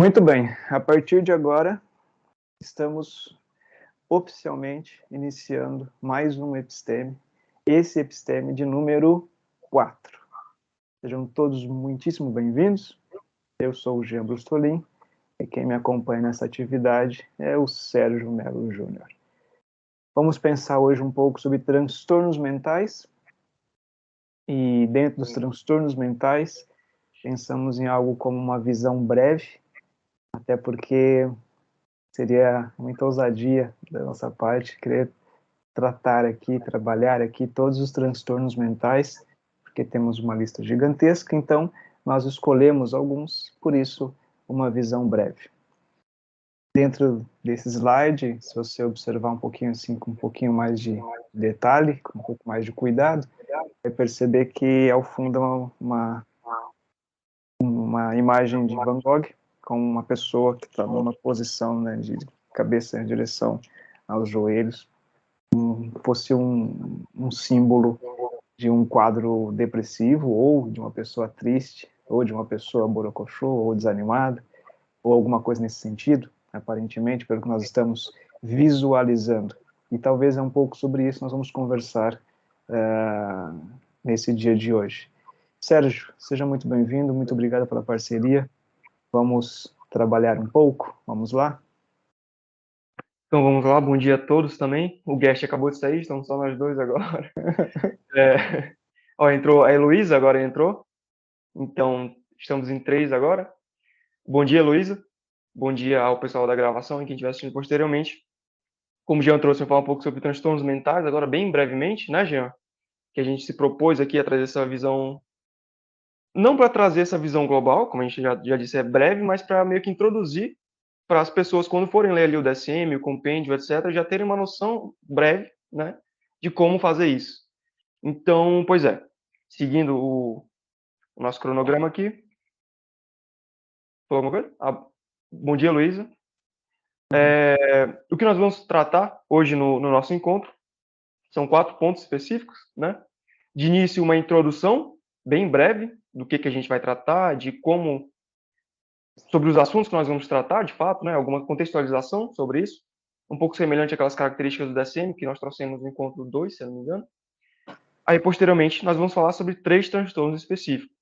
Muito bem, a partir de agora, estamos oficialmente iniciando mais um Episteme, esse Episteme de número 4. Sejam todos muitíssimo bem-vindos. Eu sou o Jean Brustolin e quem me acompanha nessa atividade é o Sérgio Melo Júnior. Vamos pensar hoje um pouco sobre transtornos mentais e dentro dos transtornos mentais pensamos em algo como uma visão breve, até porque seria muita ousadia da nossa parte querer tratar aqui, trabalhar aqui todos os transtornos mentais, porque temos uma lista gigantesca, então nós escolhemos alguns, por isso uma visão breve. Dentro desse slide, se você observar um pouquinho assim, com um pouquinho mais de detalhe, com um pouco mais de cuidado, vai perceber que ao fundo uma imagem de Van Gogh com uma pessoa que está numa posição, né, de cabeça em direção aos joelhos, fosse um símbolo de um quadro depressivo, ou de uma pessoa triste, ou de uma pessoa borocochô, ou desanimada, ou alguma coisa nesse sentido, aparentemente, pelo que nós estamos visualizando. E talvez é um pouco sobre isso que nós vamos conversar nesse dia de hoje. Sérgio, seja muito bem-vindo, muito obrigado pela parceria. Vamos trabalhar um pouco? Vamos lá? Então vamos lá, bom dia a todos também. O guest acabou de sair, estamos só nós dois agora. Entrou a Heloísa, agora entrou. Então, estamos em 3 agora. Bom dia, Heloísa. Bom dia ao pessoal da gravação e quem estiver assistindo posteriormente. Como o Jean trouxe, eu falar um pouco sobre transtornos mentais, agora bem brevemente, né, Jean? Que a gente se propôs aqui a trazer essa visão, não para trazer essa visão global, como a gente já disse, é breve, mas para meio que introduzir para as pessoas, quando forem ler ali o DSM, o compêndio, etc., já terem uma noção breve, né, de como fazer isso. Então, pois é, seguindo o nosso cronograma aqui. Falou alguma coisa? Bom dia, Luísa. O que nós vamos tratar hoje no nosso encontro são 4 pontos específicos, né? De início, uma introdução bem breve do que a gente vai tratar, de como, sobre os assuntos que nós vamos tratar, de fato, né? Alguma contextualização sobre isso, um pouco semelhante àquelas características do DSM que nós trouxemos no encontro 2, se eu não me engano. Aí, posteriormente, nós vamos falar sobre 3 transtornos específicos.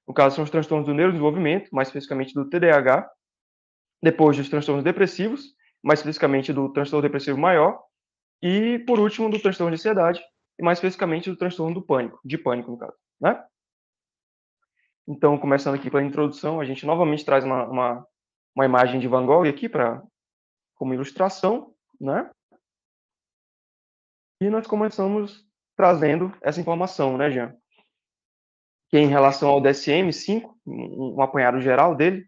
No caso, são os transtornos do neurodesenvolvimento, mais especificamente do TDAH, depois dos transtornos depressivos, mais especificamente do transtorno depressivo maior, e, por último, do transtorno de ansiedade, e mais especificamente do transtorno do pânico, de pânico, no caso, né? Então, começando aqui pela introdução, a gente novamente traz uma imagem de Van Gogh aqui como ilustração, né? E nós começamos trazendo essa informação, né, Jean? Que em relação ao DSM-5, um apanhado geral dele,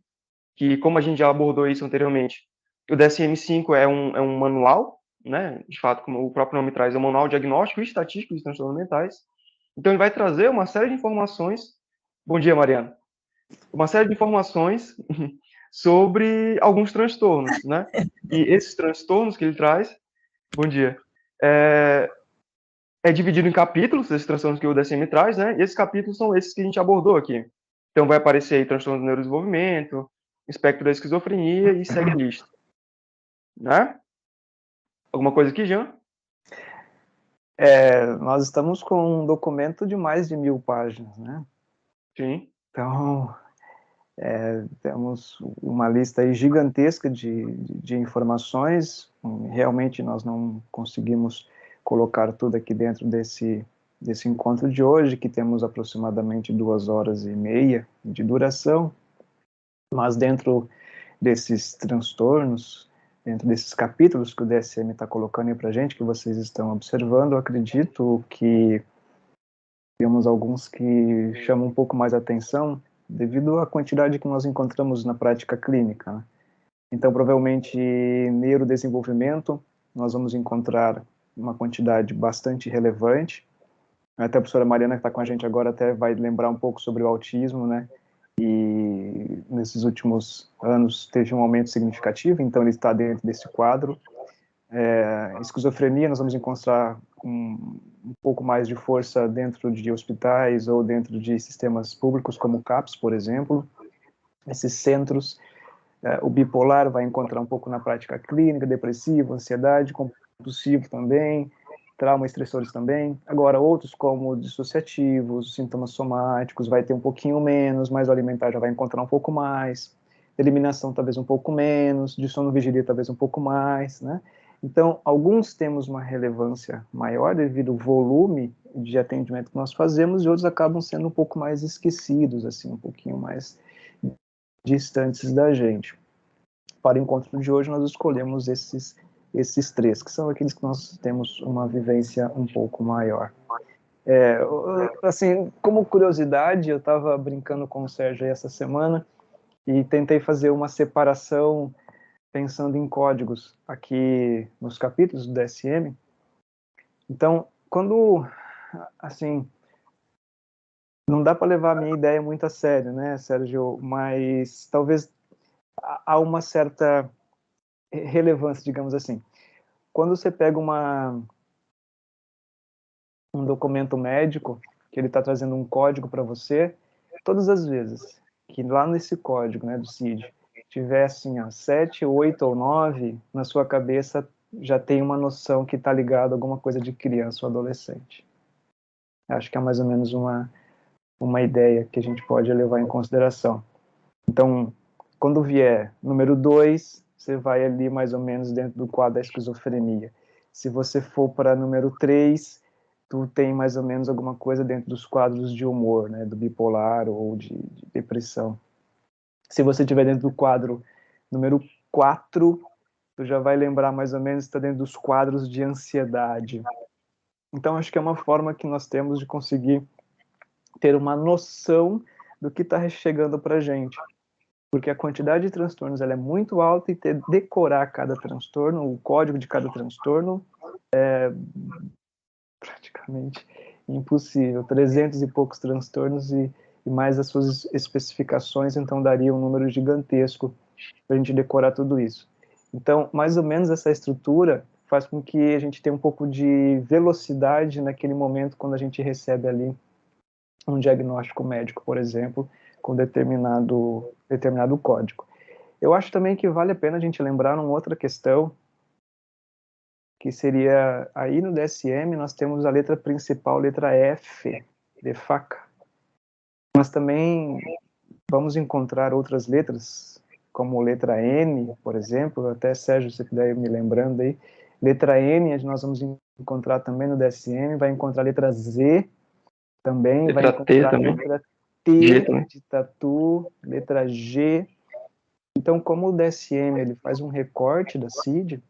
que, como a gente já abordou isso anteriormente, o DSM-5 é um manual, né? De fato, como o próprio nome traz, é um manual diagnóstico e estatístico de transtornos mentais. Então, ele vai trazer uma série de informações. Bom dia, Mariana. Uma série de informações sobre alguns transtornos, né? E esses transtornos que ele traz, bom dia, é dividido em capítulos, esses transtornos que o DSM traz, né? E esses capítulos são esses que a gente abordou aqui. Então, vai aparecer aí transtorno do neurodesenvolvimento, espectro da esquizofrenia e segue a lista. Né? Alguma coisa aqui, Jean? Nós estamos com um documento de mais de 1000 páginas, né? Sim. Então, temos uma lista aí gigantesca de informações. Realmente nós não conseguimos colocar tudo aqui dentro desse encontro de hoje, que temos aproximadamente 2 horas e meia de duração, mas dentro desses transtornos, dentro desses capítulos que o DSM está colocando aí para a gente, que vocês estão observando, eu acredito que temos alguns que chamam um pouco mais a atenção devido à quantidade que nós encontramos na prática clínica, né? Então, provavelmente, neurodesenvolvimento, nós vamos encontrar uma quantidade bastante relevante. Até a professora Mariana, que está com a gente agora, até vai lembrar um pouco sobre o autismo, né? E nesses últimos anos teve um aumento significativo, então ele está dentro desse quadro. Esquizofrenia, nós vamos encontrar um pouco mais de força dentro de hospitais ou dentro de sistemas públicos, como o CAPS, por exemplo. Esses centros O bipolar vai encontrar um pouco na prática clínica, depressivo, ansiedade, compulsivo também, trauma, estressores também. Agora, outros como dissociativos, sintomas somáticos, vai ter um pouquinho menos, mas o alimentar já vai encontrar um pouco mais, eliminação talvez um pouco menos, de sono vigília talvez um pouco mais, né? Então, alguns temos uma relevância maior devido ao volume de atendimento que nós fazemos e outros acabam sendo um pouco mais esquecidos, assim, um pouquinho mais distantes da gente. Para o encontro de hoje, nós escolhemos esses três, que são aqueles que nós temos uma vivência um pouco maior. Assim, como curiosidade, eu estava brincando com o Sérgio aí essa semana e tentei fazer uma separação pensando em códigos aqui nos capítulos do DSM. Então, quando, assim, não dá para levar a minha ideia muito a sério, né, Sérgio? Mas talvez há uma certa relevância, digamos assim. Quando você pega um documento médico, que ele está trazendo um código para você, todas as vezes que lá nesse código, né, do CID, tiver assim, ó, 7, 8 ou 9, na sua cabeça já tem uma noção que está ligado a alguma coisa de criança ou adolescente. Acho que é mais ou menos uma ideia que a gente pode levar em consideração. Então, quando vier número 2, você vai ali mais ou menos dentro do quadro da esquizofrenia. Se você for para número 3, tu tem mais ou menos alguma coisa dentro dos quadros de humor, né, do bipolar ou de depressão. Se você estiver dentro do quadro número 4, tu já vai lembrar mais ou menos, está dentro dos quadros de ansiedade. Então, acho que é uma forma que nós temos de conseguir ter uma noção do que está chegando para a gente. Porque a quantidade de transtornos ela é muito alta e decorar cada transtorno, o código de cada transtorno, é praticamente impossível. 300 e poucos transtornos e mais as suas especificações, então daria um número gigantesco para a gente decorar tudo isso. Então, mais ou menos essa estrutura faz com que a gente tenha um pouco de velocidade naquele momento quando a gente recebe ali um diagnóstico médico, por exemplo, com determinado código. Eu acho também que vale a pena a gente lembrar uma outra questão, que seria, aí no DSM nós temos a letra principal, letra F, de faca, mas também vamos encontrar outras letras, como letra N, por exemplo, até Sérgio, se puder me lembrando aí, letra N nós vamos encontrar também no DSM, vai encontrar a letra Z também, vai Letra T encontrar a também. letra G T também. de tatu, letra G. Então, como o DSM ele faz um recorte da CID,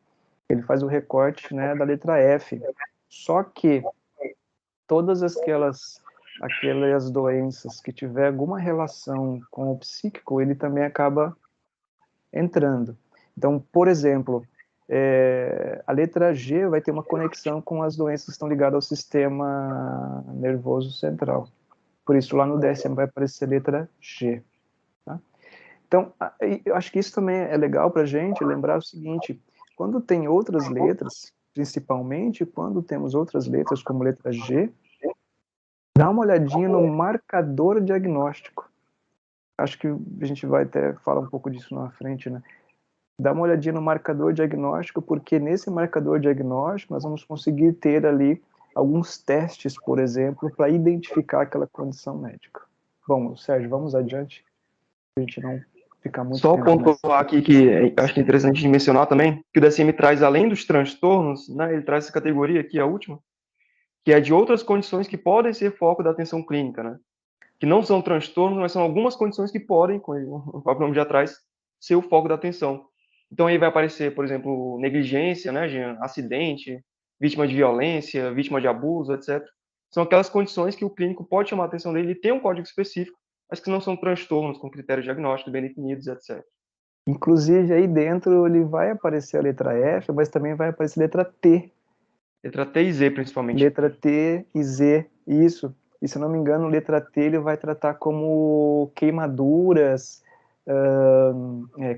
ele faz o recorte, né, da letra F. Só que todas aquelas doenças que tiver alguma relação com o psíquico, ele também acaba entrando. Então, por exemplo, a letra G vai ter uma conexão com as doenças que estão ligadas ao sistema nervoso central. Por isso, lá no DSM vai aparecer a letra G. Tá? Então, eu acho que isso também é legal para a gente lembrar o seguinte, quando tem outras letras, principalmente quando temos outras letras como letra G, dá uma olhadinha no marcador diagnóstico. Acho que a gente vai até falar um pouco disso na frente, né? Dá uma olhadinha no marcador diagnóstico, porque nesse marcador diagnóstico nós vamos conseguir ter ali alguns testes, por exemplo, para identificar aquela condição médica. Bom, Sérgio, vamos adiante, para a gente não ficar muito Só tempo nessa. pontuar aqui que acho que é interessante de mencionar também, que o DSM traz, além dos transtornos, né, ele traz essa categoria aqui, a última, que é de outras condições que podem ser foco da atenção clínica, né? Que não são transtornos, mas são algumas condições que podem, como o próprio nome já traz, ser o foco da atenção. Então aí vai aparecer, por exemplo, negligência, né, Jean? Acidente, vítima de violência, vítima de abuso, etc. São aquelas condições que o clínico pode chamar a atenção dele e tem um código específico, mas que não são transtornos com critérios diagnósticos bem definidos, etc. Inclusive, aí dentro ele vai aparecer a letra F, mas também vai aparecer a letra T. Letra T e Z, principalmente. Letra T e Z, isso. E se eu não me engano, letra T ele vai tratar como queimaduras,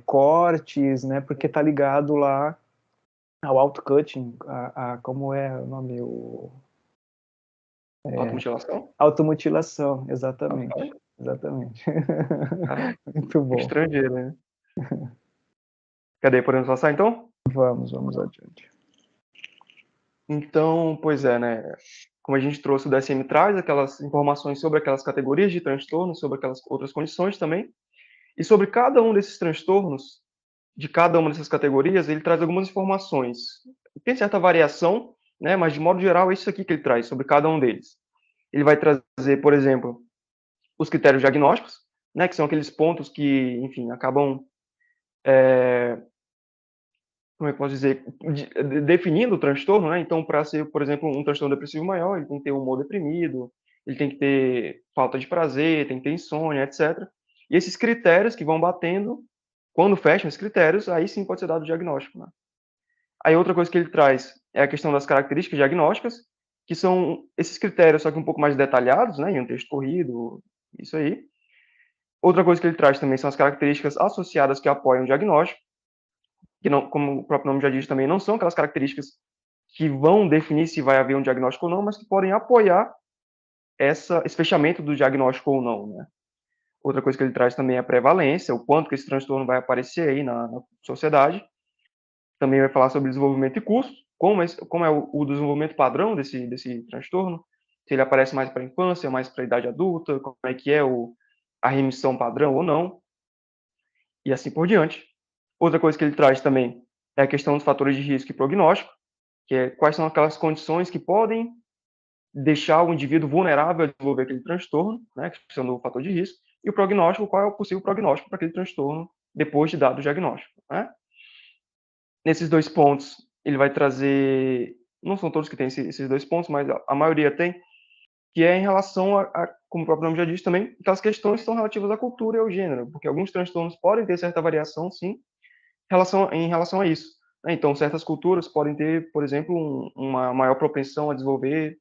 cortes, né? Porque tá ligado lá ao autocutting, como é o nome? Automutilação? Automutilação, exatamente. Rapaz, Exatamente. cara, Muito bom. estrangeiro, né? Cadê? Podemos passar, então? Vamos adiante. Então, pois é, né? Como a gente trouxe, o DSM traz aquelas informações sobre aquelas categorias de transtorno, sobre aquelas outras condições também, e sobre cada um desses transtornos, de cada uma dessas categorias, ele traz algumas informações. Tem certa variação, né? Mas de modo geral é isso aqui que ele traz sobre cada um deles. Ele vai trazer, por exemplo, os critérios diagnósticos, né? Que são aqueles pontos que, enfim, acabam como é que eu posso dizer, definindo o transtorno, né? Então, para ser, por exemplo, um transtorno depressivo maior, ele tem que ter humor deprimido, ele tem que ter falta de prazer, tem que ter insônia, etc. E esses critérios que vão batendo, quando fecham esses critérios, aí sim pode ser dado o diagnóstico, né? Aí outra coisa que ele traz é a questão das características diagnósticas, que são esses critérios, só que um pouco mais detalhados, né? Em um texto corrido, isso aí. Outra coisa que ele traz também são as características associadas que apoiam o diagnóstico, que não, como o próprio nome já diz também, não são aquelas características que vão definir se vai haver um diagnóstico ou não, mas que podem apoiar esse fechamento do diagnóstico ou não, né? Outra coisa que ele traz também é a prevalência, o quanto que esse transtorno vai aparecer aí na sociedade. Também vai falar sobre desenvolvimento e custo, como é o desenvolvimento padrão desse transtorno, se ele aparece mais para a infância, mais para a idade adulta, como é que é a remissão padrão ou não, e assim por diante. Outra coisa que ele traz também é a questão dos fatores de risco e prognóstico, que é quais são aquelas condições que podem deixar o indivíduo vulnerável a desenvolver aquele transtorno, né, que são do fator de risco, e o prognóstico, qual é o possível prognóstico para aquele transtorno depois de dado o diagnóstico, né? Nesses dois pontos, ele vai trazer, não são todos que têm esses dois pontos, mas a maioria tem, que é em relação como o próprio nome já diz também, aquelas questões que são relativas à cultura e ao gênero, porque alguns transtornos podem ter certa variação, sim, em relação a isso. Né? Então, certas culturas podem ter, por exemplo, uma maior propensão a desenvolver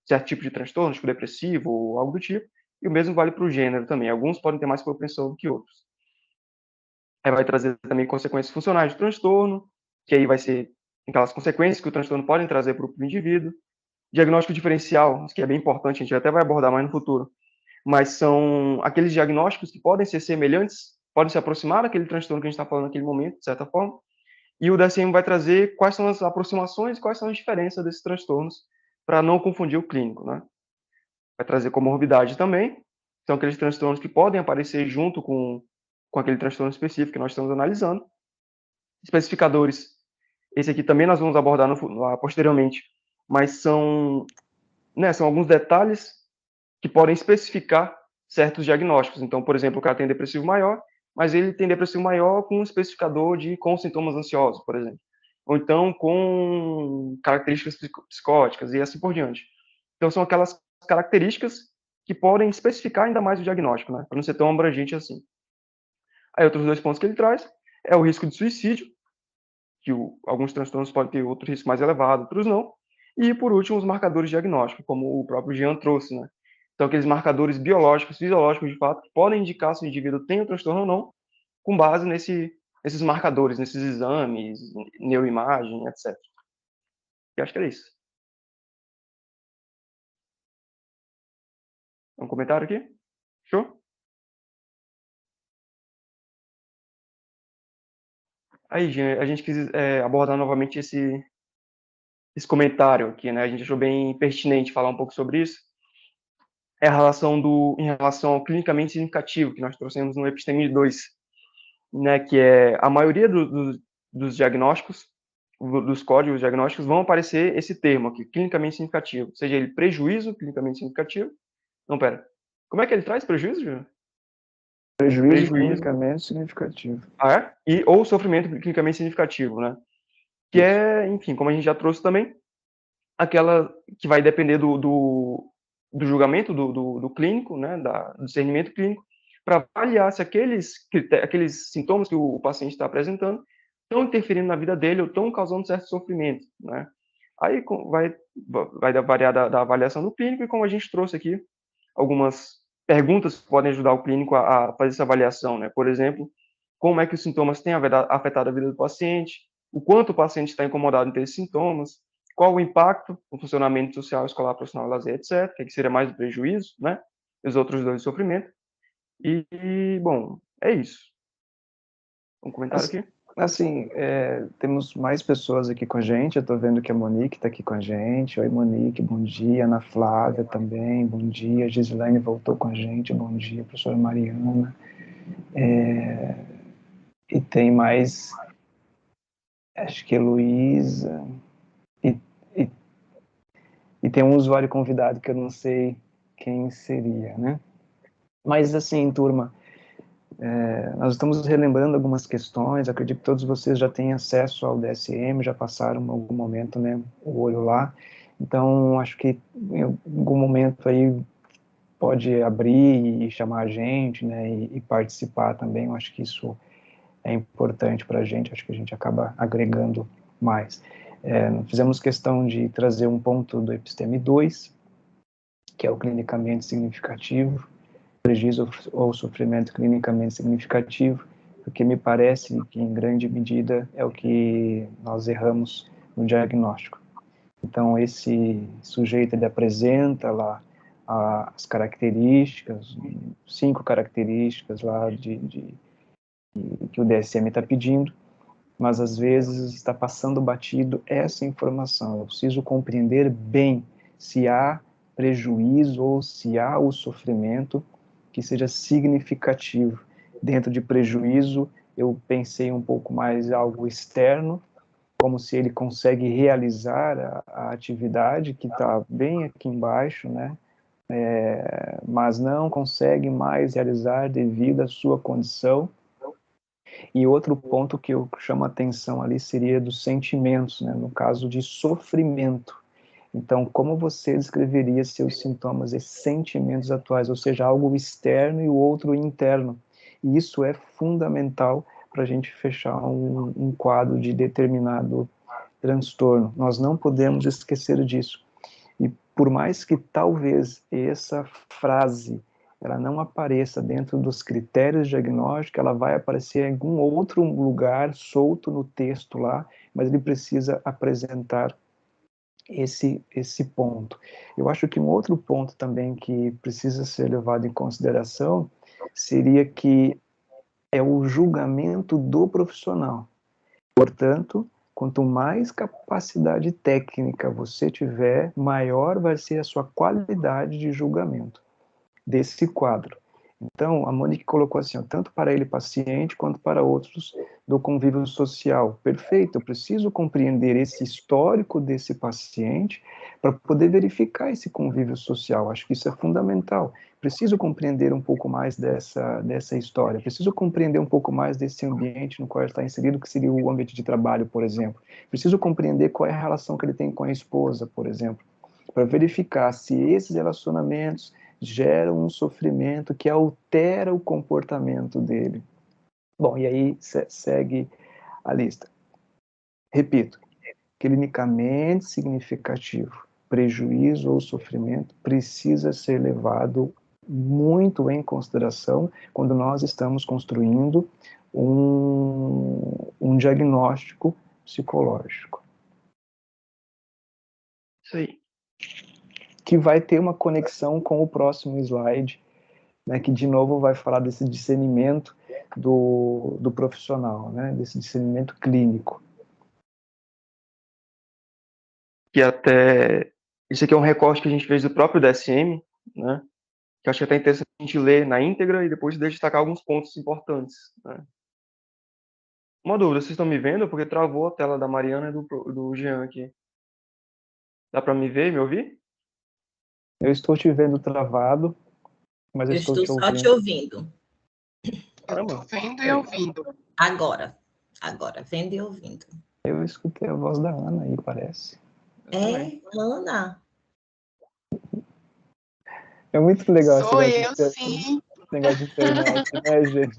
certo tipo de transtorno, tipo depressivo ou algo do tipo, e o mesmo vale para o gênero também. Alguns podem ter mais propensão do que outros. Aí vai trazer também consequências funcionais do transtorno, que aí vai ser aquelas consequências que o transtorno pode trazer para o indivíduo. Diagnóstico diferencial, que é bem importante, a gente até vai abordar mais no futuro, mas são aqueles diagnósticos que podem ser semelhantes, podem se aproximar daquele transtorno que a gente está falando naquele momento, de certa forma, e o DSM vai trazer quais são as aproximações e quais são as diferenças desses transtornos, para não confundir o clínico, né? Vai trazer comorbidade também, são aqueles transtornos que podem aparecer junto com aquele transtorno específico que nós estamos analisando. Especificadores, esse aqui também nós vamos abordar posteriormente, mas são alguns detalhes que podem especificar certos diagnósticos. Então, por exemplo, o cara tem depressivo maior, mas ele tem depressivo maior com um especificador com sintomas ansiosos, por exemplo. Ou então com características psicóticas e assim por diante. Então, são aquelas características que podem especificar ainda mais o diagnóstico, né? Para não ser tão abrangente assim. Aí, outros dois pontos que ele traz é o risco de suicídio, que alguns transtornos podem ter outro risco mais elevado, outros não. E, por último, os marcadores diagnósticos, como o próprio Jean trouxe, né? Então, aqueles marcadores biológicos, fisiológicos, de fato, que podem indicar se o indivíduo tem o transtorno ou não, com base nesses marcadores, nesses exames, neuroimagem, etc. E acho que é isso. Um comentário aqui? Show? Aí, Jean, a gente quis abordar novamente esse comentário aqui, né? A gente achou bem pertinente falar um pouco sobre isso. É a relação em relação ao clinicamente significativo que nós trouxemos no Episteme 2, né? Que é a maioria dos diagnósticos, dos códigos diagnósticos, vão aparecer esse termo aqui, clinicamente significativo, seja ele prejuízo clinicamente significativo. Não, pera. Como é que ele traz prejuízo, Júlio? Prejuízo Prejuízo. clinicamente significativo. Ah, é? Ou sofrimento clinicamente significativo, né? Que é, enfim, como a gente já trouxe também, aquela que vai depender do julgamento do clínico, né, do discernimento clínico, para avaliar se aqueles sintomas que o paciente está apresentando estão interferindo na vida dele ou estão causando certo sofrimento, né? Aí vai variar da avaliação do clínico e como a gente trouxe aqui, algumas perguntas que podem ajudar o clínico a fazer essa avaliação, né? Por exemplo, como é que os sintomas têm afetado a vida do paciente, o quanto o paciente está incomodado em ter esses sintomas, qual o impacto no funcionamento social, escolar, profissional, lazer, etc., que seria mais o prejuízo, né? E os outros dois, o sofrimento. Bom, é isso. Um comentário aqui? Assim, temos mais pessoas aqui com a gente. Eu estou vendo que a Monique está aqui com a gente. Oi, Monique, bom dia. Ana Flávia também, bom dia. Gislaine voltou com a gente, bom dia. Professora Mariana. E tem mais, acho que Heloísa. E, e, e tem um usuário convidado que eu não sei quem seria, né? Mas, assim, turma, nós estamos relembrando algumas questões. Acredito que todos vocês já têm acesso ao DSM, já passaram em algum momento, né, o olho lá. Então, acho que em algum momento aí pode abrir e chamar a gente, né, e participar também. Eu acho que isso é importante para a gente. Acho que a gente acaba agregando mais. Fizemos questão de trazer um ponto do Episteme 2, que é o clinicamente significativo, prejuízo ou sofrimento clinicamente significativo, porque me parece que, em grande medida, é o que nós erramos no diagnóstico. Então, esse sujeito, ele apresenta lá as características, 5 características lá que o DSM está pedindo, mas às vezes está passando batido essa informação. Eu preciso compreender bem se há prejuízo ou se há o sofrimento que seja significativo. Dentro de prejuízo, eu pensei um pouco mais em algo externo, como se ele consegue realizar a atividade que está bem aqui embaixo, né? Mas não consegue mais realizar devido à sua condição. E outro ponto que eu chamo a atenção ali seria dos sentimentos, né? No caso de sofrimento. Então, como você descreveria seus sintomas e sentimentos atuais, ou seja, algo externo e o outro interno? E isso é fundamental para a gente fechar um quadro de determinado transtorno. Nós não podemos esquecer disso. E por mais que talvez essa frase ela não apareça dentro dos critérios diagnósticos, ela vai aparecer em algum outro lugar solto no texto lá, mas ele precisa apresentar esse ponto. Eu acho que um outro ponto também que precisa ser levado em consideração seria que é o julgamento do profissional. Portanto, quanto mais capacidade técnica você tiver, maior vai ser a sua qualidade de julgamento desse quadro. Então, a Monique colocou assim, ó, tanto para ele paciente quanto para outros do convívio social. Perfeito, eu preciso compreender esse histórico desse paciente para poder verificar esse convívio social. Acho que isso é fundamental. Preciso compreender um pouco mais dessa história. Preciso compreender um pouco mais desse ambiente no qual ele está inserido, que seria o ambiente de trabalho, por exemplo. Preciso compreender qual é a relação que ele tem com a esposa, por exemplo, para verificar se esses relacionamentos geram um sofrimento que altera o comportamento dele. Bom, e aí segue a lista. Repito, clinicamente significativo, prejuízo ou sofrimento precisa ser levado muito em consideração quando nós estamos construindo um diagnóstico psicológico. Isso aí. Que vai ter uma conexão com o próximo slide, né, que de novo vai falar desse discernimento do profissional, né, desse discernimento clínico. Que até isso aqui é um recorte que a gente fez do próprio DSM, né? Que eu acho que é até interessante a gente ler na íntegra e depois destacar alguns pontos importantes, né? Uma dúvida, vocês estão me vendo? Porque travou a tela da Mariana e do Jean aqui. Dá para me ver e me ouvir? Eu estou te vendo travado, mas eu Eu estou estou te só te ouvindo. ouvindo. Eu tô vendo e ouvindo. Agora, vendo e ouvindo. Eu escutei a voz da Ana aí, parece. Ana? É muito legal esse Sou negócio eu, sim. negócio de internet, né, gente?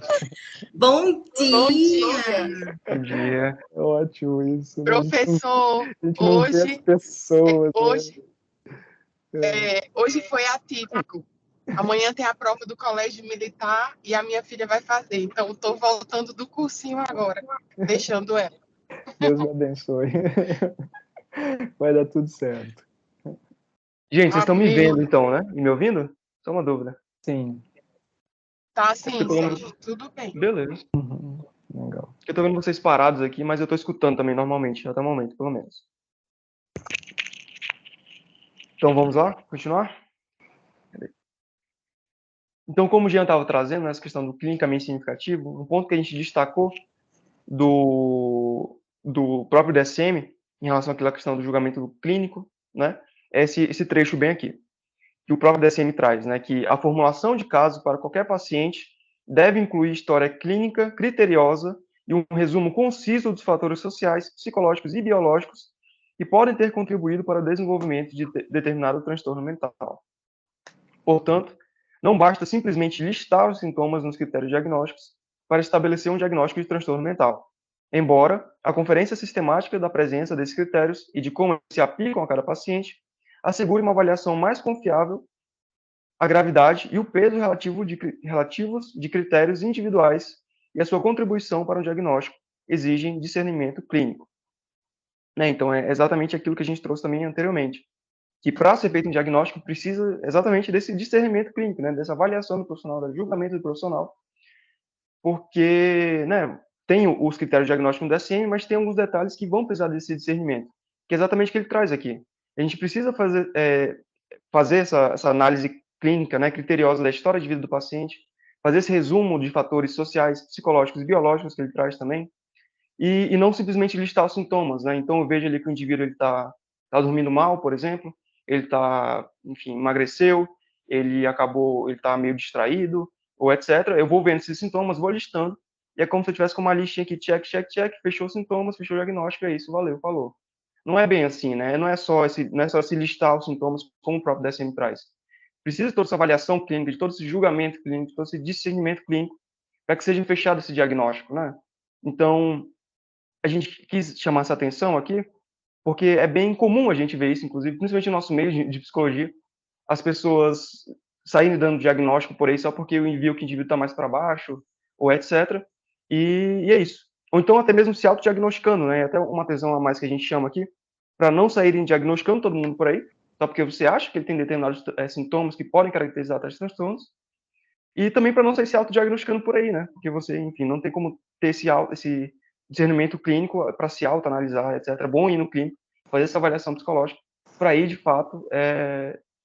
Bom dia! Bom dia. Bom dia. É ótimo isso, né? Professor, A gente não vê as pessoas, né? hoje foi atípico. Amanhã tem a prova do Colégio Militar e a minha filha vai fazer. Então, estou voltando do cursinho agora, deixando ela. Deus me abençoe. Vai dar tudo certo. Gente, vocês estão me Amém. vendo então, né? E me ouvindo? Só uma dúvida. Sim. Tá sim, Sérgio. Tudo bem. Beleza. Legal. Eu tô vendo vocês parados aqui, mas eu tô escutando também normalmente, até o momento, pelo menos. Então vamos lá, continuar? Então, como o Jean estava trazendo, essa questão do clinicamente significativo, um ponto que a gente destacou do próprio DSM, em relação àquela questão do julgamento clínico, né, é esse trecho bem aqui, que o próprio DSM traz, né, que a formulação de caso para qualquer paciente deve incluir história clínica criteriosa e um resumo conciso dos fatores sociais, psicológicos e biológicos que podem ter contribuído para o desenvolvimento de determinado transtorno mental. Portanto, não basta simplesmente listar os sintomas nos critérios diagnósticos para estabelecer um diagnóstico de transtorno mental. Embora a conferência sistemática da presença desses critérios e de como se aplicam a cada paciente assegure uma avaliação mais confiável a gravidade e o peso relativos de critérios individuais e a sua contribuição para um diagnóstico exigem discernimento clínico. Né? Então, é exatamente aquilo que a gente trouxe também anteriormente, que para ser feito um diagnóstico precisa exatamente desse discernimento clínico, né? Dessa avaliação do profissional, do julgamento do profissional, porque, né, tem os critérios diagnósticos do DSM, mas tem alguns detalhes que vão precisar desse discernimento, que é exatamente o que ele traz aqui. A gente precisa fazer essa análise clínica, né, criteriosa da história de vida do paciente, fazer esse resumo de fatores sociais, psicológicos e biológicos que ele traz também, e não simplesmente listar os sintomas, né? Então eu vejo ali que o indivíduo ele tá dormindo mal, por exemplo, ele tá, enfim, emagreceu, ele tá meio distraído, ou etc. Eu vou vendo esses sintomas, vou listando, e é como se eu tivesse com uma listinha aqui, check, check, check, fechou os sintomas, fechou o diagnóstico, é isso, valeu, falou. Não é bem assim, né? Não é só se listar os sintomas como o próprio DSM traz. Precisa de toda essa avaliação clínica, de todo esse julgamento clínico, de todo esse discernimento clínico, para que seja fechado esse diagnóstico, né? Então, a gente quis chamar essa atenção aqui, porque é bem comum a gente ver isso, inclusive, principalmente no nosso meio de psicologia, as pessoas saírem dando diagnóstico por aí só porque eu envio que o indivíduo está mais para baixo, ou etc. E é isso. Ou então até mesmo se autodiagnosticando, né? Até uma atenção a mais que a gente chama aqui, para não saírem diagnosticando todo mundo por aí, só porque você acha que ele tem determinados sintomas que podem caracterizar tais transtornos, e também para não sair se autodiagnosticando por aí, né? Porque você, enfim, não tem como ter esse discernimento clínico para se autoanalisar, etc. É bom ir no clínico, fazer essa avaliação psicológica, para aí, de fato,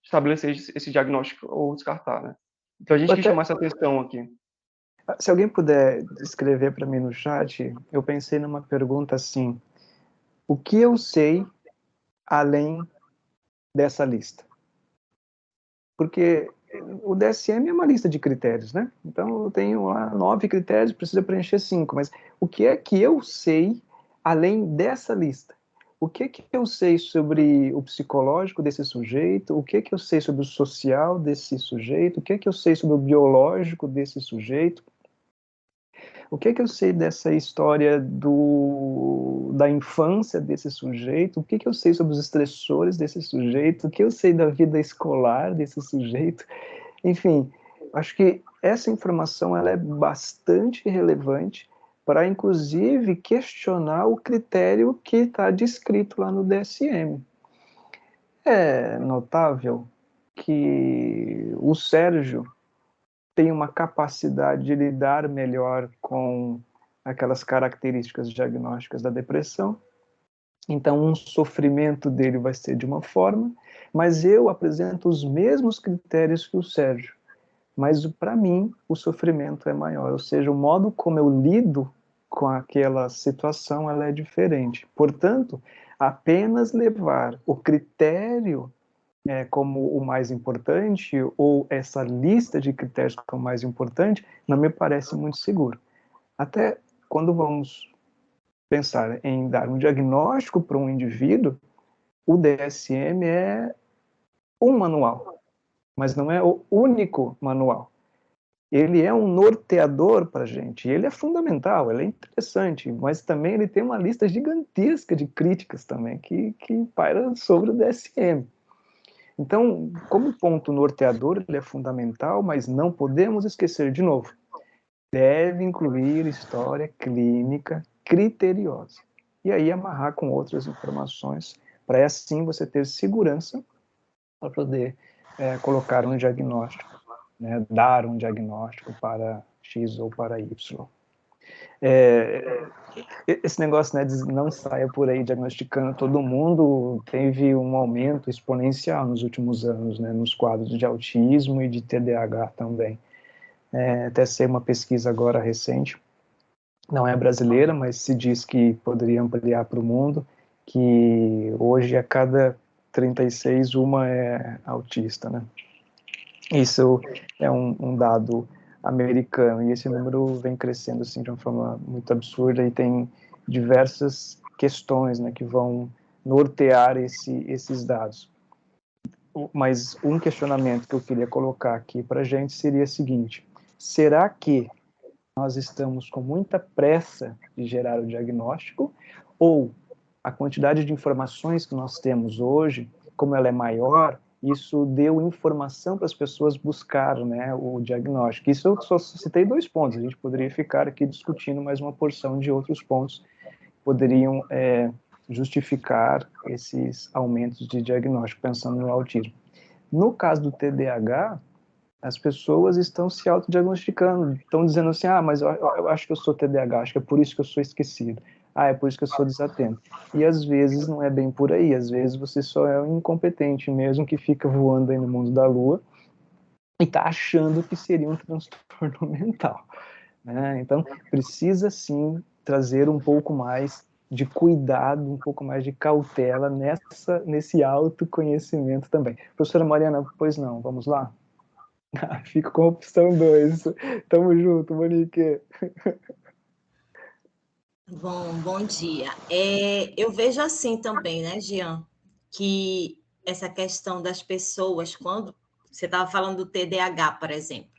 estabelecer esse diagnóstico ou descartar, né? Então, a gente quis chamar essa atenção aqui. Se alguém puder escrever para mim no chat, eu pensei numa pergunta assim: o que eu sei além dessa lista? Porque o DSM é uma lista de critérios, né? Então eu tenho lá 9 critérios, preciso preencher 5, mas o que é que eu sei além dessa lista? O que é que eu sei sobre o psicológico desse sujeito? O que é que eu sei sobre o social desse sujeito? O que é que eu sei sobre o biológico desse sujeito? O que é que eu sei dessa história da infância desse sujeito? O que é que eu sei sobre os estressores desse sujeito? O que eu sei da vida escolar desse sujeito? Enfim, acho que essa informação ela é bastante relevante para, inclusive, questionar o critério que está descrito lá no DSM. É notável que o Sérgio tem uma capacidade de lidar melhor com aquelas características diagnósticas da depressão. Então, um sofrimento dele vai ser de uma forma, mas eu apresento os mesmos critérios que o Sérgio. Mas, para mim, o sofrimento é maior. Ou seja, o modo como eu lido com aquela situação ela é diferente. Portanto, apenas levar o critério como o mais importante, ou essa lista de critérios como o mais importante, não me parece muito seguro. Até quando vamos pensar em dar um diagnóstico para um indivíduo, o DSM é um manual, mas não é o único manual. Ele é um norteador para a gente, e ele é fundamental, ele é interessante, mas também ele tem uma lista gigantesca de críticas também que paira sobre o DSM. Então, como ponto norteador, ele é fundamental, mas não podemos esquecer, de novo, deve incluir história clínica criteriosa. E aí amarrar com outras informações, para assim você ter segurança para poder colocar um diagnóstico, né, dar um diagnóstico para X ou para Y. Esse negócio, né, de não saia por aí diagnosticando todo mundo, teve um aumento exponencial nos últimos anos, né, nos quadros de autismo e de TDAH também. Até saiu uma pesquisa agora recente, não é brasileira, mas se diz que poderia ampliar para o mundo, que hoje a cada 36 uma é autista, né? Isso é um dado americano, e esse número vem crescendo assim, de uma forma muito absurda, e tem diversas questões, né, que vão nortear esses dados. Mas um questionamento que eu queria colocar aqui para a gente seria o seguinte: será que nós estamos com muita pressa de gerar o diagnóstico, ou a quantidade de informações que nós temos hoje, como ela é maior, isso deu informação para as pessoas buscar, né, o diagnóstico? Isso eu só citei 2 pontos, a gente poderia ficar aqui discutindo mais uma porção de outros pontos que poderiam justificar esses aumentos de diagnóstico, pensando no autismo. No caso do TDAH, as pessoas estão se autodiagnosticando, estão dizendo assim, mas eu acho que eu sou TDAH, acho que é por isso que eu sou esquecido, é por isso que eu sou desatento. E às vezes não é bem por aí, às vezes você só é um incompetente mesmo, que fica voando aí no mundo da lua e está achando que seria um transtorno mental, né? Então, precisa sim trazer um pouco mais de cuidado, um pouco mais de cautela nesse autoconhecimento também. Professora Mariana, pois não, vamos lá? Fico com a opção 2. Tamo junto, Monique. Bom dia. Eu vejo assim também, né, Jean, que essa questão das pessoas, quando você estava falando do TDAH, por exemplo,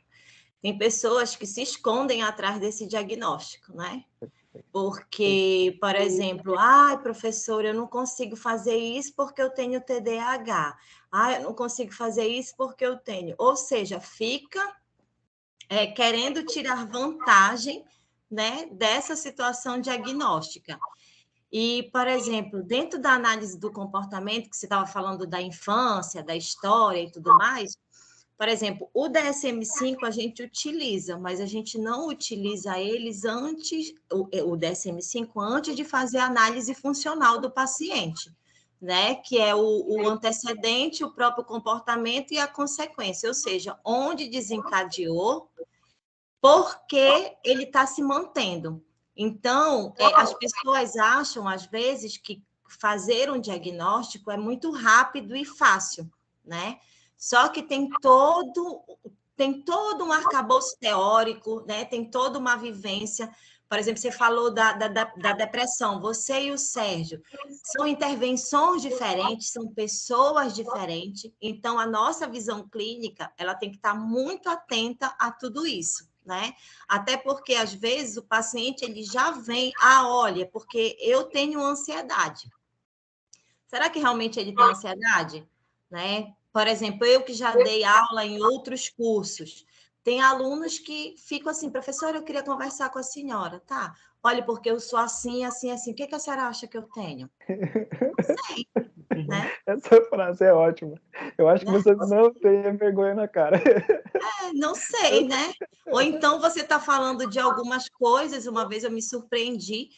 tem pessoas que se escondem atrás desse diagnóstico, né? Porque, por exemplo, professor, eu não consigo fazer isso porque eu tenho TDAH. Eu não consigo fazer isso porque eu tenho. Ou seja, fica querendo tirar vantagem, né, dessa situação diagnóstica. E, por exemplo, dentro da análise do comportamento, que você estava falando da infância, da história e tudo mais, por exemplo, o DSM-5 a gente utiliza, mas a gente não utiliza eles antes, o DSM-5 antes de fazer a análise funcional do paciente, né? Que é o antecedente, o próprio comportamento e a consequência, ou seja, onde desencadeou, por que ele está se mantendo. Então, as pessoas acham, às vezes, que fazer um diagnóstico é muito rápido e fácil, né? Só que tem todo um arcabouço teórico, né? Tem toda uma vivência. Por exemplo, você falou da depressão, você e o Sérgio. São intervenções diferentes, são pessoas diferentes. Então, a nossa visão clínica, ela tem que estar muito atenta a tudo isso, né? Até porque, às vezes, o paciente ele já vem, olha, porque eu tenho ansiedade. Será que realmente ele tem ansiedade? Né? Por exemplo, eu que já dei aula em outros cursos, tem alunos que ficam assim, professora, eu queria conversar com a senhora, tá? Olha, porque eu sou assim, assim, assim, o que a senhora acha que eu tenho? Não sei, né? Essa frase é ótima. Eu acho que você não tem vergonha na cara. Não sei, né? Ou então você está falando de algumas coisas, uma vez eu me surpreendi,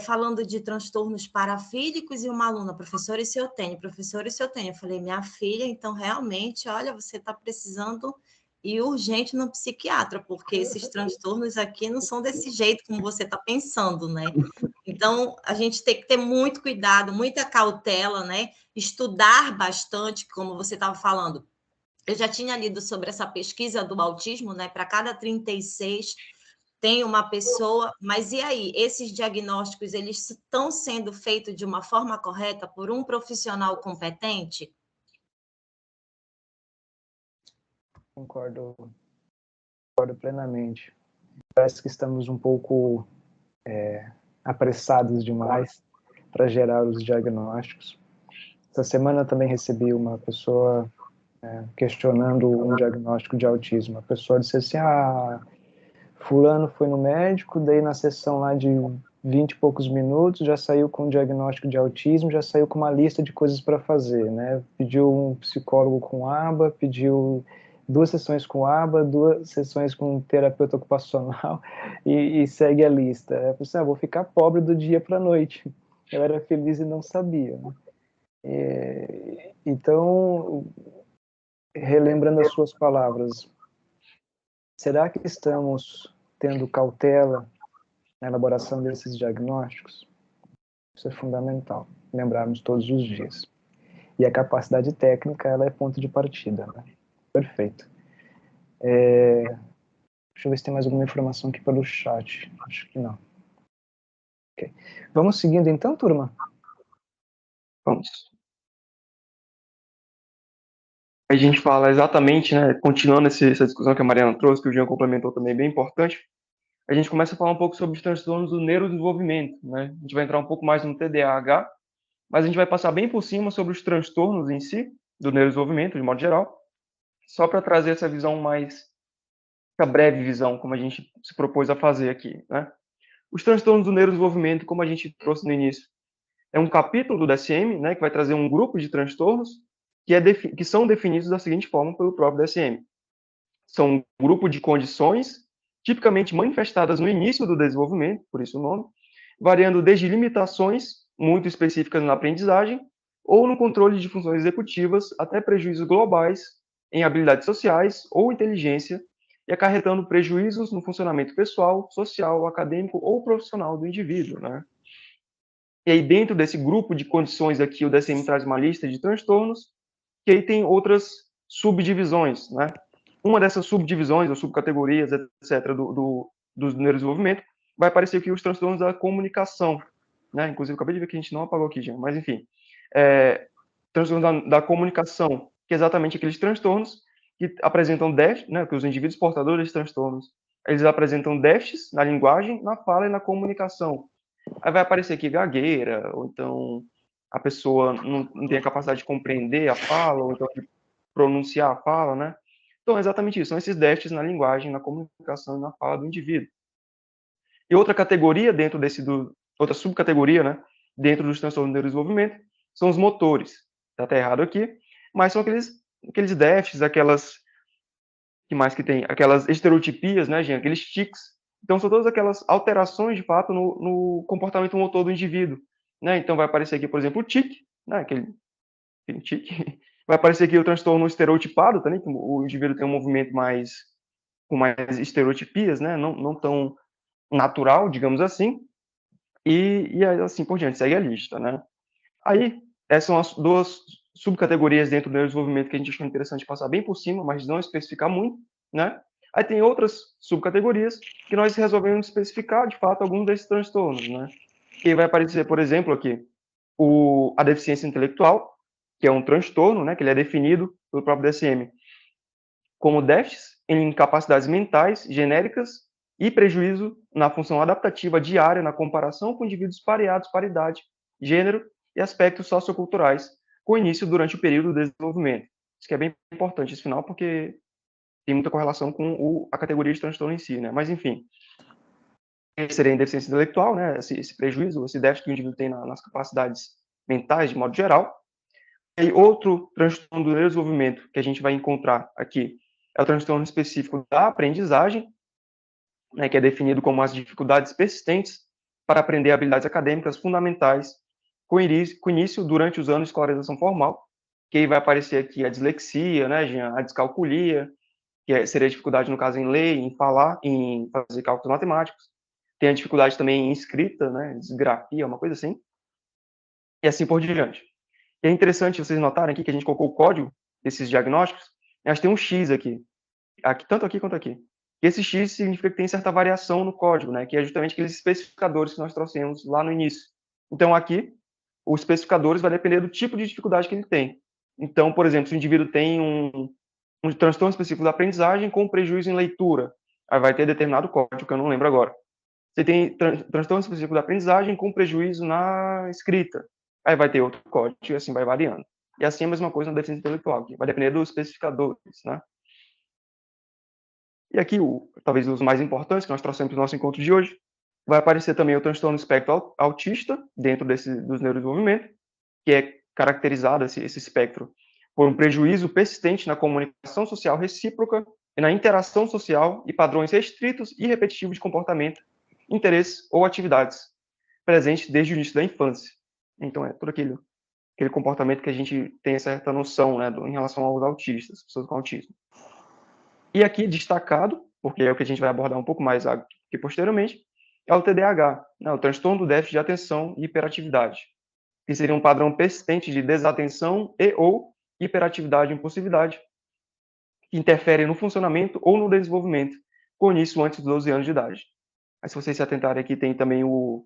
falando de transtornos parafílicos, e uma aluna, professora, isso eu tenho, professora, isso eu tenho. Eu falei, minha filha, então realmente, olha, você está precisando ir urgente no psiquiatra, porque esses transtornos aqui não são desse jeito como você está pensando, né? Então, a gente tem que ter muito cuidado, muita cautela, né? Estudar bastante, como você estava falando. Eu já tinha lido sobre essa pesquisa do autismo, né? Para cada 36 tem uma pessoa, mas e aí? Esses diagnósticos, eles estão sendo feitos de uma forma correta por um profissional competente? Concordo plenamente. Parece que estamos um pouco apressados demais para gerar os diagnósticos. Essa semana eu também recebi uma pessoa questionando um diagnóstico de autismo. A pessoa disse assim, fulano foi no médico, daí na sessão lá de 20 e poucos minutos já saiu com um diagnóstico de autismo, já saiu com uma lista de coisas para fazer, né? Pediu um psicólogo com aba, pediu 2 sessões com aba, 2 sessões com terapeuta ocupacional, e segue a lista. Eu falei assim, vou ficar pobre do dia para a noite. Eu era feliz e não sabia, né? Então, relembrando as suas palavras, será que estamos tendo cautela na elaboração desses diagnósticos? Isso é fundamental, lembrarmos todos os dias. E a capacidade técnica, ela é ponto de partida, né? Perfeito. Deixa eu ver se tem mais alguma informação aqui pelo chat. Acho que não. Okay. Vamos seguindo então, turma? Vamos. A gente fala exatamente, né, continuando essa discussão que a Mariana trouxe, que o Jean complementou também, bem importante, a gente começa a falar um pouco sobre os transtornos do neurodesenvolvimento, né? A gente vai entrar um pouco mais no TDAH, mas a gente vai passar bem por cima sobre os transtornos em si, do neurodesenvolvimento, de modo geral, só para trazer essa visão mais, essa breve visão, como a gente se propôs a fazer aqui, né? Os transtornos do neurodesenvolvimento, como a gente trouxe no início, é um capítulo do DSM, né, que vai trazer um grupo de transtornos que são definidos da seguinte forma pelo próprio DSM. São um grupo de condições tipicamente manifestadas no início do desenvolvimento, por isso o nome, variando desde limitações muito específicas na aprendizagem ou no controle de funções executivas até prejuízos globais em habilidades sociais ou inteligência e acarretando prejuízos no funcionamento pessoal, social, acadêmico ou profissional do indivíduo, né? E aí, dentro desse grupo de condições aqui, o DSM traz uma lista de transtornos, que aí tem outras subdivisões, né? Uma dessas subdivisões, ou subcategorias, etc., do neurodesenvolvimento, vai aparecer aqui os transtornos da comunicação, né? Inclusive, eu acabei de ver que a gente não apagou aqui, já, mas enfim. Transtornos da comunicação, que é exatamente aqueles transtornos que apresentam déficit, né? Que os indivíduos portadores desses transtornos, eles apresentam déficits na linguagem, na fala e na comunicação. Aí vai aparecer aqui gagueira, ou então a pessoa não tem a capacidade de compreender a fala, ou então de pronunciar a fala, né? Então, é exatamente isso, são esses déficits na linguagem, na comunicação e na fala do indivíduo. E outra categoria dentro outra subcategoria, né, dentro dos transtornos do neurodesenvolvimento, são os motores. Tá até errado aqui, mas são aqueles déficits, que mais que tem? Aquelas estereotipias, né, gente? Aqueles tics. Então, são todas aquelas alterações, de fato, no comportamento motor do indivíduo, né? Então, vai aparecer aqui, por exemplo, o tique, né? Aquele tique. Vai aparecer aqui o transtorno estereotipado também, que o indivíduo tem um movimento com mais estereotipias, né? Não tão natural, digamos assim. E assim por diante, segue a lista, né? Aí, essas são as 2 subcategorias dentro do desenvolvimento que a gente achou interessante passar bem por cima, mas não especificar muito, né? Aí tem outras subcategorias que nós resolvemos especificar, de fato, alguns desses transtornos, né? Que vai aparecer, por exemplo, aqui, a deficiência intelectual, que é um transtorno, né? Que ele é definido pelo próprio DSM como déficits em capacidades mentais genéricas e prejuízo na função adaptativa diária na comparação com indivíduos pareados para idade, gênero e aspectos socioculturais, com início durante o período do desenvolvimento. Isso que é bem importante, esse final, porque tem muita correlação com a categoria de transtorno em si, né? Mas, enfim, seria a deficiência intelectual, né? Esse prejuízo, esse déficit que o indivíduo tem nas capacidades mentais, de modo geral. E outro transtorno do neurodesenvolvimento que a gente vai encontrar aqui é o transtorno específico da aprendizagem, né, que é definido como as dificuldades persistentes para aprender habilidades acadêmicas fundamentais com início durante os anos de escolarização formal, que aí vai aparecer aqui a dislexia, né, Jean, a descalculia, que seria a dificuldade, no caso, em ler, em falar, em fazer cálculos matemáticos. Tem a dificuldade também em escrita, né, disgrafia, uma coisa assim, e assim por diante. E é interessante vocês notarem aqui que a gente colocou o código desses diagnósticos, mas tem um X aqui, tanto aqui quanto aqui. E esse X significa que tem certa variação no código, né, que é justamente aqueles especificadores que nós trouxemos lá no início. Então, aqui, os especificadores vai depender do tipo de dificuldade que ele tem. Então, por exemplo, se o indivíduo tem um transtorno específico da aprendizagem com prejuízo em leitura, aí vai ter determinado código, que eu não lembro agora. Você tem transtorno específico da aprendizagem com prejuízo na escrita, aí vai ter outro código, e assim vai variando. E assim é a mesma coisa na deficiência intelectual, que vai depender dos especificadores, né? E aqui, talvez os mais importantes que nós trouxemos para o nosso encontro de hoje, vai aparecer também o transtorno espectro autista, dentro dos neurodesenvolvimento, que é caracterizado, esse espectro, por um prejuízo persistente na comunicação social recíproca e na interação social e padrões restritos e repetitivos de comportamento, interesses ou atividades presentes desde o início da infância. Então, é todo aquele comportamento que a gente tem certa noção, né, em relação aos autistas, pessoas com autismo. E aqui, destacado, porque é o que a gente vai abordar um pouco mais aqui posteriormente, é o TDAH, né, o transtorno do déficit de atenção e hiperatividade, que seria um padrão persistente de desatenção e ou hiperatividade e impulsividade, que interferem no funcionamento ou no desenvolvimento, com início antes dos 12 anos de idade. Aí, se vocês se atentarem aqui, tem também o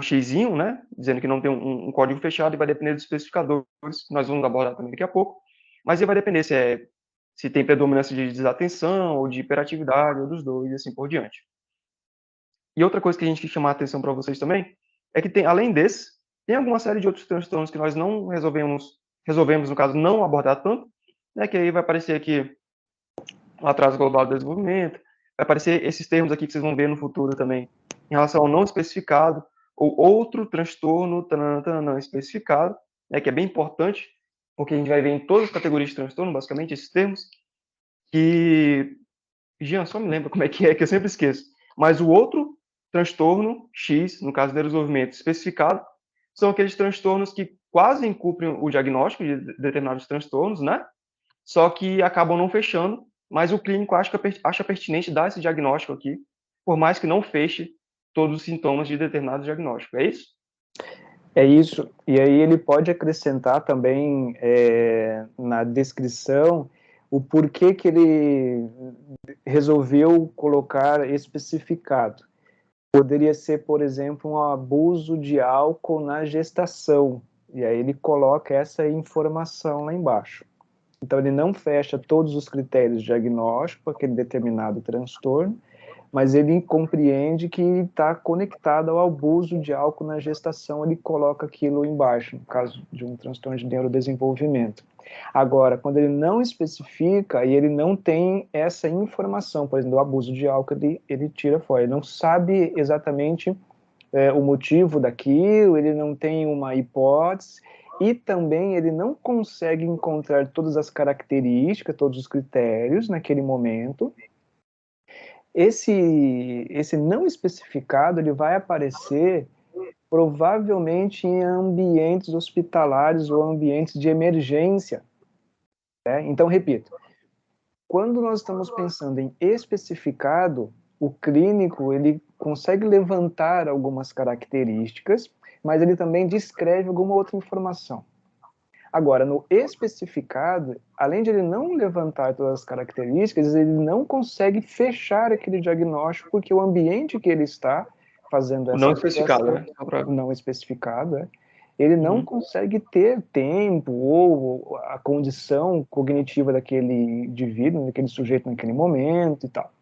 xizinho, né, dizendo que não tem um código fechado e vai depender dos especificadores, que nós vamos abordar também daqui a pouco, mas ele vai depender se tem predominância de desatenção ou de hiperatividade, ou dos dois, e assim por diante. E outra coisa que a gente quer chamar a atenção para vocês também, é que tem, além desse, tem alguma série de outros transtornos que nós não resolvemos, no caso, não abordar tanto, né, que aí vai aparecer aqui o atraso global do desenvolvimento, vai aparecer esses termos aqui que vocês vão ver no futuro também, em relação ao não especificado, ou outro transtorno não especificado, né, que é bem importante, porque a gente vai ver em todas as categorias de transtorno, basicamente, esses termos, que... Jean, só me lembra como é, que eu sempre esqueço. Mas o outro transtorno, X, no caso do desenvolvimento especificado, são aqueles transtornos que quase encumprem o diagnóstico de determinados transtornos, né? Só que acabam não fechando, mas o clínico acha pertinente dar esse diagnóstico aqui, por mais que não feche todos os sintomas de determinado diagnóstico. É isso? É isso. E aí ele pode acrescentar também na descrição o porquê que ele resolveu colocar especificado. Poderia ser, por exemplo, um abuso de álcool na gestação. E aí ele coloca essa informação lá embaixo. Então ele não fecha todos os critérios de diagnóstico para aquele determinado transtorno, mas ele compreende que está conectado ao abuso de álcool na gestação, ele coloca aquilo embaixo, no caso de um transtorno de neurodesenvolvimento. Agora, quando ele não especifica e ele não tem essa informação, por exemplo, do abuso de álcool, ele tira fora, ele não sabe exatamente o motivo daquilo, ele não tem uma hipótese, e também ele não consegue encontrar todas as características, todos os critérios naquele momento. Esse não especificado, ele vai aparecer provavelmente em ambientes hospitalares ou ambientes de emergência. Né? Então, repito, quando nós estamos pensando em especificado, o clínico ele consegue levantar algumas características, mas ele também descreve alguma outra informação. Agora, no especificado, além de ele não levantar todas as características, ele não consegue fechar aquele diagnóstico, porque o ambiente que ele está fazendo essa não especificado, né? Não especificado, ele não consegue ter tempo ou a condição cognitiva daquele indivíduo, daquele sujeito naquele momento e tal.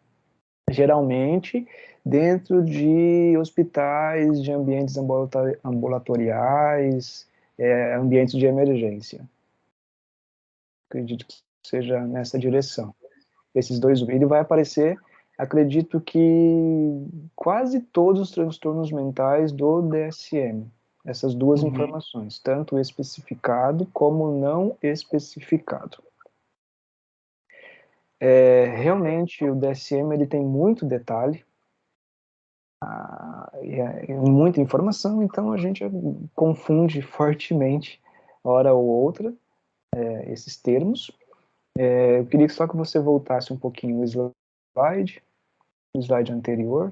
Geralmente, dentro de hospitais, de ambientes ambulatoriais, ambientes de emergência. Acredito que seja nessa direção. Esses dois, ele vai aparecer, acredito que quase todos os transtornos mentais do DSM. Essas duas informações, tanto especificado como não especificado. Realmente, o DSM ele tem muito detalhe, muita informação, então a gente confunde fortemente, hora ou outra, esses termos. Eu queria só que você voltasse um pouquinho o slide anterior.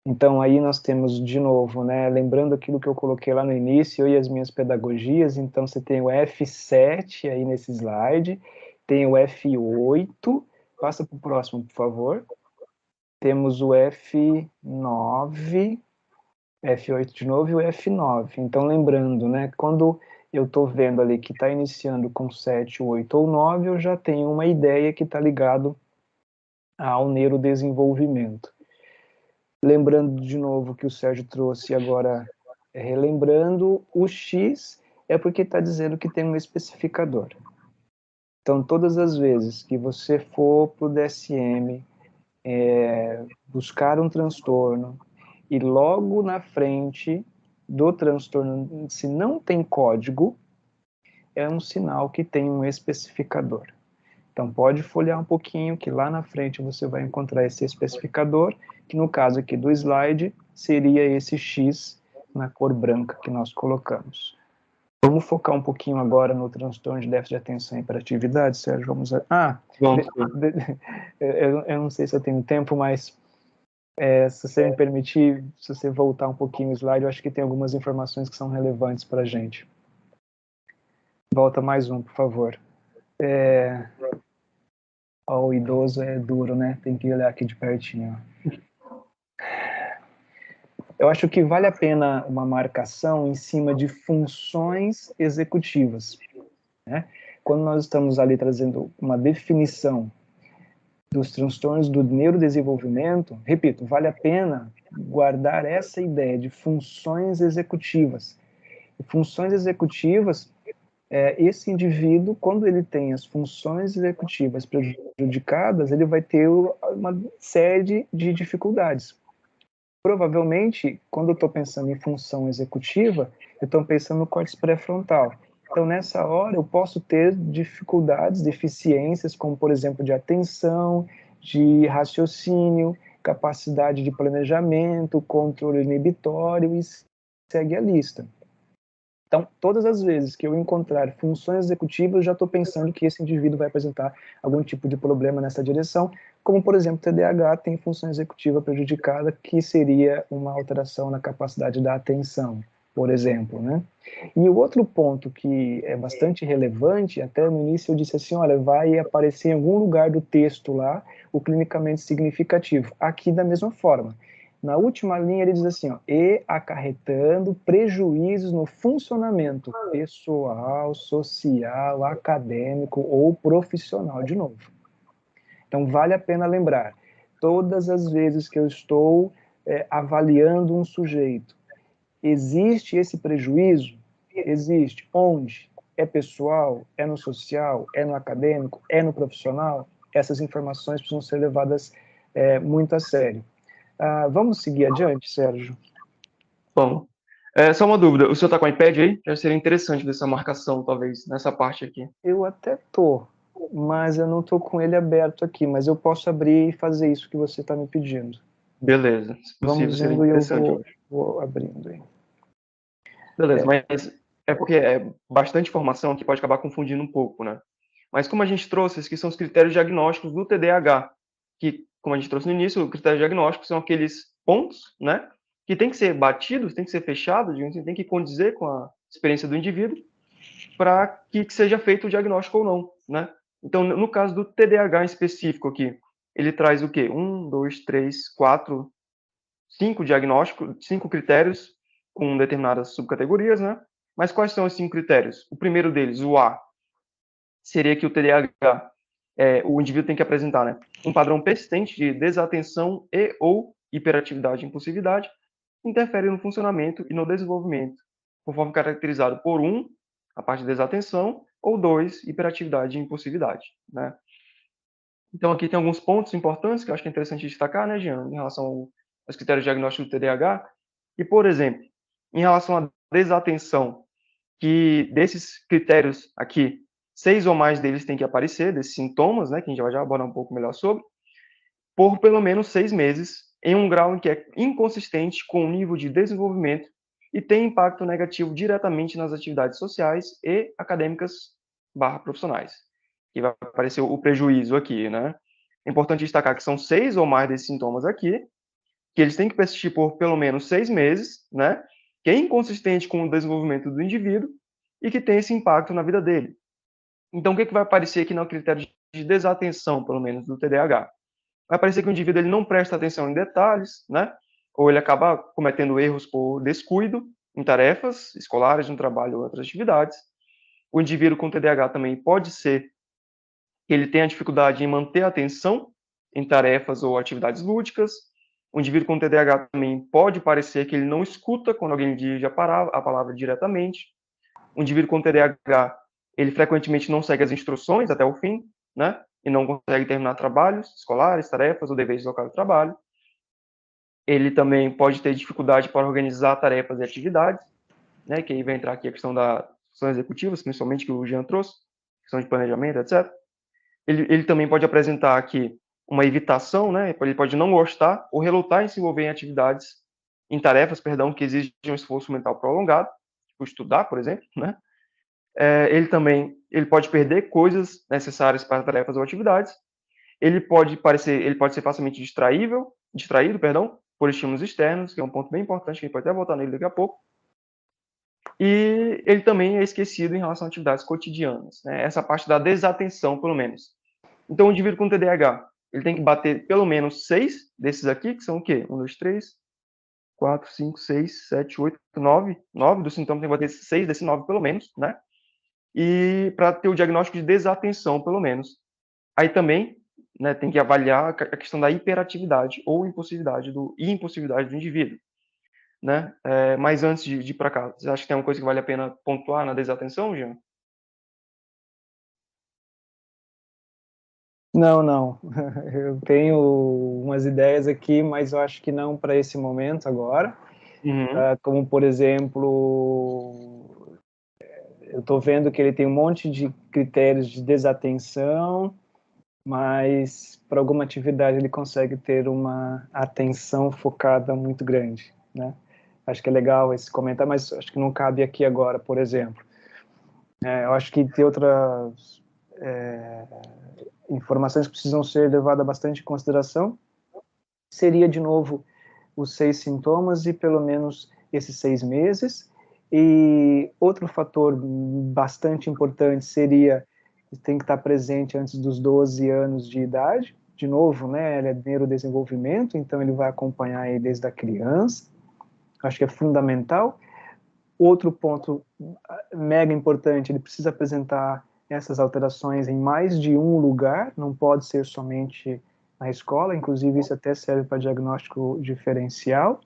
Então aí nós temos de novo, né, lembrando aquilo que eu coloquei lá no início, eu e as minhas pedagogias, então você tem o F7 aí nesse slide, tem o F8, passa para o próximo, por favor. Temos o F9, F8 de novo e o F9. Então, lembrando, né, quando eu estou vendo ali que está iniciando com 7, 8 ou 9, eu já tenho uma ideia que está ligado ao neurodesenvolvimento. Lembrando de novo que o Sérgio trouxe agora, relembrando, o X é porque está dizendo que tem um especificador. Então, todas as vezes que você for para o DSM, buscar um transtorno, e logo na frente do transtorno, se não tem código, é um sinal que tem um especificador. Então, pode folhear um pouquinho, que lá na frente você vai encontrar esse especificador, que no caso aqui do slide, seria esse X na cor branca que nós colocamos. Vamos focar um pouquinho agora no transtorno de déficit de atenção e hiperatividade, Sérgio? Vamos eu não sei se eu tenho tempo, mas se você me permitir, se você voltar um pouquinho o slide, eu acho que tem algumas informações que são relevantes para a gente. Volta mais um, por favor. O idoso é duro, né? Tem que olhar aqui de pertinho. Eu acho que vale a pena uma marcação em cima de funções executivas, né? Quando nós estamos ali trazendo uma definição dos transtornos do neurodesenvolvimento, repito, vale a pena guardar essa ideia de funções executivas. E funções executivas, esse indivíduo, quando ele tem as funções executivas prejudicadas, ele vai ter uma série de dificuldades. Provavelmente, quando eu estou pensando em função executiva, eu estou pensando no córtex pré-frontal. Então, nessa hora, eu posso ter dificuldades, deficiências, como, por exemplo, de atenção, de raciocínio, capacidade de planejamento, controle inibitório, e segue a lista. Então, todas as vezes que eu encontrar funções executivas, eu já estou pensando que esse indivíduo vai apresentar algum tipo de problema nessa direção, como, por exemplo, TDAH tem função executiva prejudicada, que seria uma alteração na capacidade da atenção, por exemplo, né? E o outro ponto que é bastante relevante, até no início eu disse assim, olha, vai aparecer em algum lugar do texto lá o clinicamente significativo. Aqui da mesma forma. Na última linha ele diz assim, ó, e acarretando prejuízos no funcionamento pessoal, social, acadêmico ou profissional, de novo. Então vale a pena lembrar, todas as vezes que eu estou avaliando um sujeito, existe esse prejuízo? Existe. Onde? É pessoal? É no social? É no acadêmico? É no profissional? Essas informações precisam ser levadas muito a sério. Vamos seguir adiante, Sérgio? Bom, só uma dúvida. O senhor está com o iPad aí? Já seria interessante ver essa marcação, talvez, nessa parte aqui. Eu até tô, mas eu não tô com ele aberto aqui, mas eu posso abrir e fazer isso que você está me pedindo. Beleza. Se possível, Vamos seria indo e eu interessante. vou abrindo aí. Beleza, mas é porque é bastante informação que pode acabar confundindo um pouco, né? Mas como a gente trouxe, esses que são os critérios diagnósticos do TDAH, que, como a gente trouxe no início, os critérios diagnósticos são aqueles pontos, né, que tem que ser batidos, tem que ser fechados, tem que condizer com a experiência do indivíduo para que seja feito o diagnóstico ou não, né? Então, no caso do TDAH em específico aqui, ele traz o quê? 1, 2, 3, 4, 5 diagnósticos, 5 critérios com determinadas subcategorias, né? Mas quais são os 5 critérios? O primeiro deles, o A, seria que o TDAH, o indivíduo tem que apresentar, né, um padrão persistente de desatenção e ou hiperatividade e impulsividade, que interfere no funcionamento e no desenvolvimento, conforme caracterizado por 1, a parte de desatenção, ou 2, hiperatividade e impulsividade, né? Então aqui tem alguns pontos importantes que eu acho que é interessante destacar, né, Jean, em relação aos critérios diagnósticos do TDAH. E, por exemplo, em relação à desatenção, que desses critérios aqui, 6 ou mais deles têm que aparecer, desses sintomas, né, que a gente vai já abordar um pouco melhor sobre, por pelo menos 6 meses, em um grau em que é inconsistente com o nível de desenvolvimento e tem impacto negativo diretamente nas atividades sociais e acadêmicas / profissionais. Que vai aparecer o prejuízo aqui, né? É importante destacar que são 6 ou mais desses sintomas aqui, que eles têm que persistir por pelo menos 6 meses, né? Que é inconsistente com o desenvolvimento do indivíduo e que tem esse impacto na vida dele. Então, o que vai aparecer aqui no critério de desatenção, pelo menos, do TDAH? Vai aparecer que o indivíduo ele não presta atenção em detalhes, né? Ou ele acaba cometendo erros por descuido em tarefas escolares, no trabalho ou outras atividades. O indivíduo com TDAH também pode ser que ele tenha dificuldade em manter a atenção em tarefas ou atividades lúdicas. O indivíduo com TDAH também pode parecer que ele não escuta quando alguém dirige a palavra diretamente. O indivíduo com TDAH, ele frequentemente não segue as instruções até o fim, né? E não consegue terminar trabalhos escolares, tarefas ou deveres do local de trabalho. Ele também pode ter dificuldade para organizar tarefas e atividades, né? Que aí vai entrar aqui a questão da funções executivas, principalmente que o Jean trouxe, questão de planejamento, etc. Ele também pode apresentar aqui uma evitação, né? Ele pode não gostar ou relutar em se envolver em tarefas, que exigem um esforço mental prolongado, tipo estudar, por exemplo, né? Ele pode perder coisas necessárias para tarefas ou atividades. Ele pode ser facilmente distraído, por estímulos externos, que é um ponto bem importante, que a gente pode até voltar nele daqui a pouco. E ele também é esquecido em relação a atividades cotidianas, né? Essa parte da desatenção, pelo menos. Então, o indivíduo com TDAH, ele tem que bater pelo menos 6 desses aqui, que são o quê? 1, 2, 3, 4, 5, 6, 7, 8, 9. 9 dos sintomas tem que bater 6 desses 9, pelo menos, né? E para ter o diagnóstico de desatenção, pelo menos. Aí também, né, tem que avaliar a questão da hiperatividade ou impossibilidade do indivíduo, né? Mas antes de ir para cá, você acha que tem alguma coisa que vale a pena pontuar na desatenção, Jean? Não. Eu tenho umas ideias aqui, mas eu acho que não para esse momento agora. Como, por exemplo, eu estou vendo que ele tem um monte de critérios de desatenção, mas para alguma atividade ele consegue ter uma atenção focada muito grande, né? Acho que é legal esse comentário, mas acho que não cabe aqui agora, por exemplo. Eu acho que tem outras informações que precisam ser levadas bastante em consideração. Seria, de novo, os 6 sintomas e pelo menos esses 6 meses. E outro fator bastante importante seria tem que estar presente antes dos 12 anos de idade. De novo, né, ele é neurodesenvolvimento, então ele vai acompanhar aí desde a criança. Acho que é fundamental. Outro ponto mega importante, ele precisa apresentar essas alterações em mais de um lugar, não pode ser somente na escola, inclusive isso até serve para diagnóstico diferencial.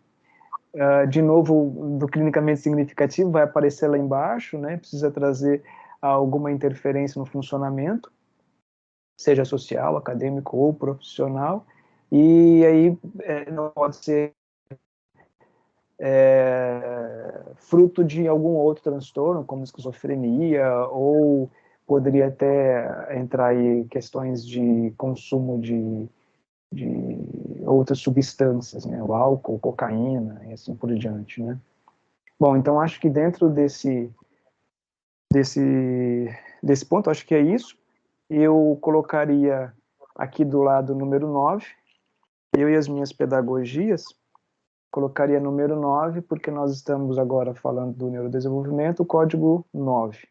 De novo, do clinicamente significativo vai aparecer lá embaixo, né? Precisa trazer alguma interferência no funcionamento, seja social, acadêmico ou profissional, e aí não pode ser fruto de algum outro transtorno, como esquizofrenia, ou poderia até entrar aí questões de consumo de outras substâncias, né, o álcool, cocaína e assim por diante, né. Bom, então acho que dentro desse ponto, acho que é isso. Eu colocaria aqui do lado número 9, eu e as minhas pedagogias, colocaria número 9, porque nós estamos agora falando do neurodesenvolvimento, o código 9.